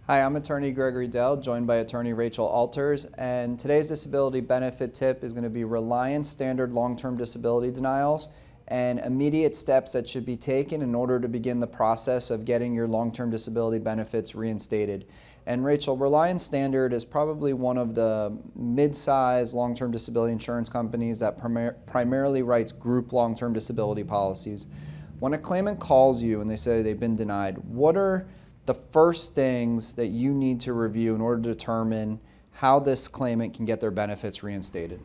Hi, I'm attorney Gregory Dell, joined by attorney Rachel Alters, and today's disability benefit tip is going to be Reliance Standard long-term disability denials and immediate steps that should be taken in order to begin the process of getting your long-term disability benefits reinstated. And Rachel, Reliance Standard is probably one of the mid-size long-term disability insurance companies that primarily writes group long-term disability policies. When a claimant calls you and they say they've been denied, what are the first things that you need to review in order to determine how this claimant can get their benefits reinstated?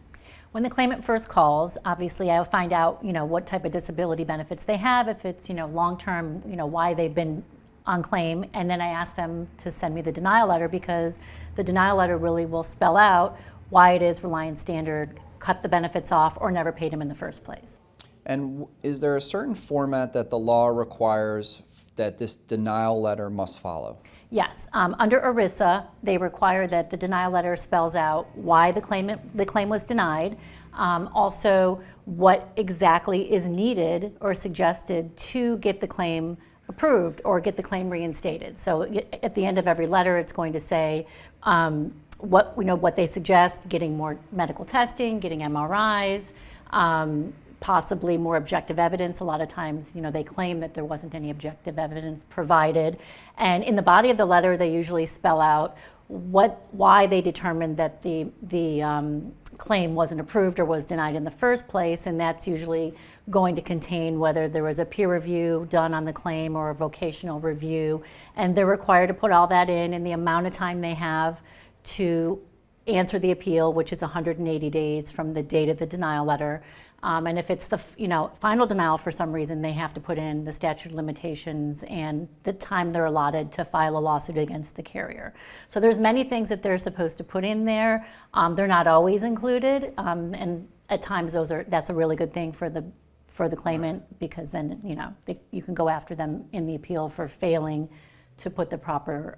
When the claimant first calls, obviously I'll find out, what type of disability benefits they have, if it's, long-term, why they've been on claim, and then I ask them to send me the denial letter, because the denial letter really will spell out why it is Reliance Standard cut the benefits off or never paid them in the first place. And is there a certain format that the law requires that this denial letter must follow? Yes, under ERISA, they require that the denial letter spells out why the claim was denied, also what exactly is needed or suggested to get the claim approved or get the claim reinstated. So at the end of every letter, it's going to say what they suggest: getting more medical testing, getting MRIs. Possibly more objective evidence. A lot of times, they claim that there wasn't any objective evidence provided. And in the body of the letter, they usually spell out why they determined that the claim wasn't approved or was denied in the first place. And that's usually going to contain whether there was a peer review done on the claim or a vocational review. And they're required to put all that in the amount of time they have to answer the appeal, which is 180 days from the date of the denial letter. And if it's the final denial for some reason, they have to put in the statute of limitations and the time they're allotted to file a lawsuit against the carrier. So there's many things that they're supposed to put in there. They're not always included, and at times that's a really good thing for the claimant, because then you can go after them in the appeal for failing to put the proper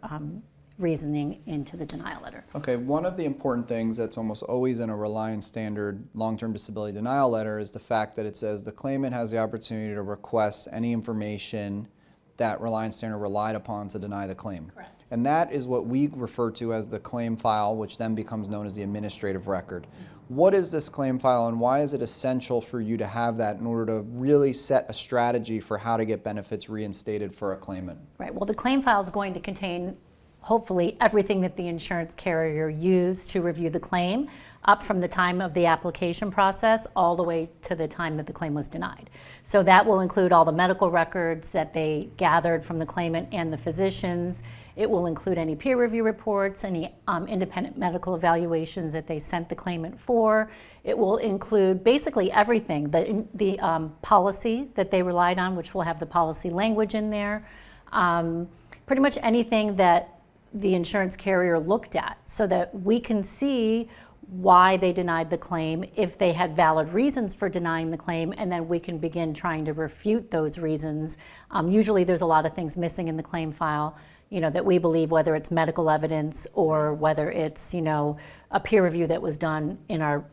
reasoning into the denial letter. Okay, one of the important things that's almost always in a Reliance Standard long-term disability denial letter is the fact that it says the claimant has the opportunity to request any information that Reliance Standard relied upon to deny the claim. Correct. And that is what we refer to as the claim file, which then becomes known as the administrative record. What is this claim file, and why is it essential for you to have that in order to really set a strategy for how to get benefits reinstated for a claimant? Right, well, the claim file is going to contain hopefully everything that the insurance carrier used to review the claim, up from the time of the application process all the way to the time that the claim was denied. So that will include all the medical records that they gathered from the claimant and the physicians. It will include any peer review reports, any independent medical evaluations that they sent the claimant for. It will include basically everything, the policy that they relied on, which will have the policy language in there. Pretty much anything that the insurance carrier looked at, so that we can see why they denied the claim, if they had valid reasons for denying the claim, and then we can begin trying to refute those reasons. Usually there's a lot of things missing in the claim file, that we believe, whether it's medical evidence or whether it's, a peer review that was done in our,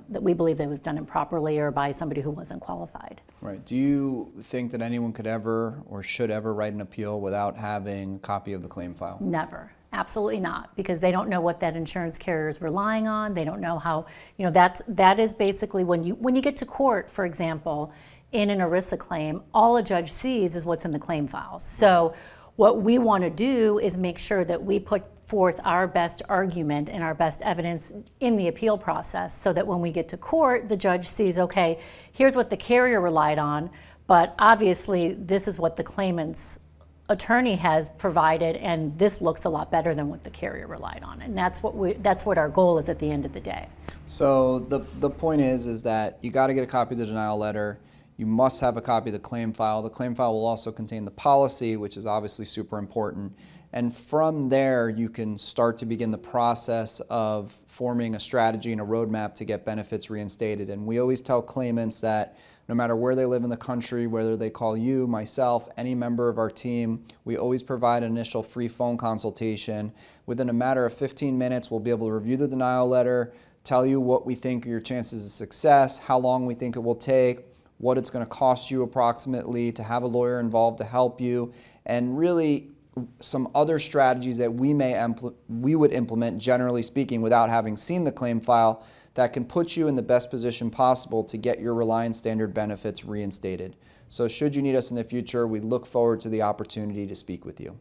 that we believe that was done improperly or by somebody who wasn't qualified. Right. Do you think that anyone could ever or should ever write an appeal without having a copy of the claim file? Never. Absolutely not, because they don't know what that insurance carrier is relying on. They don't know how, that is basically when you get to court, for example, in an ERISA claim, all a judge sees is what's in the claim file. So what we want to do is make sure that we put forth our best argument and our best evidence in the appeal process, so that when we get to court, the judge sees, okay, here's what the carrier relied on, but obviously this is what the claimant's attorney has provided, and this looks a lot better than what the carrier relied on. And that's what our goal is at the end of the day. So the point is that you got to get a copy of the denial letter. You must have a copy of the claim file. The claim file will also contain the policy, which is obviously super important. And from there, you can start to begin the process of forming a strategy and a roadmap to get benefits reinstated. And we always tell claimants that no matter where they live in the country, whether they call you, myself, any member of our team, we always provide an initial free phone consultation. Within a matter of 15 minutes, we'll be able to review the denial letter, tell you what we think are your chances of success, how long we think it will take, what it's going to cost you approximately to have a lawyer involved to help you, and really some other strategies that we would implement, generally speaking, without having seen the claim file, that can put you in the best position possible to get your Reliance Standard benefits reinstated. So should you need us in the future, we look forward to the opportunity to speak with you.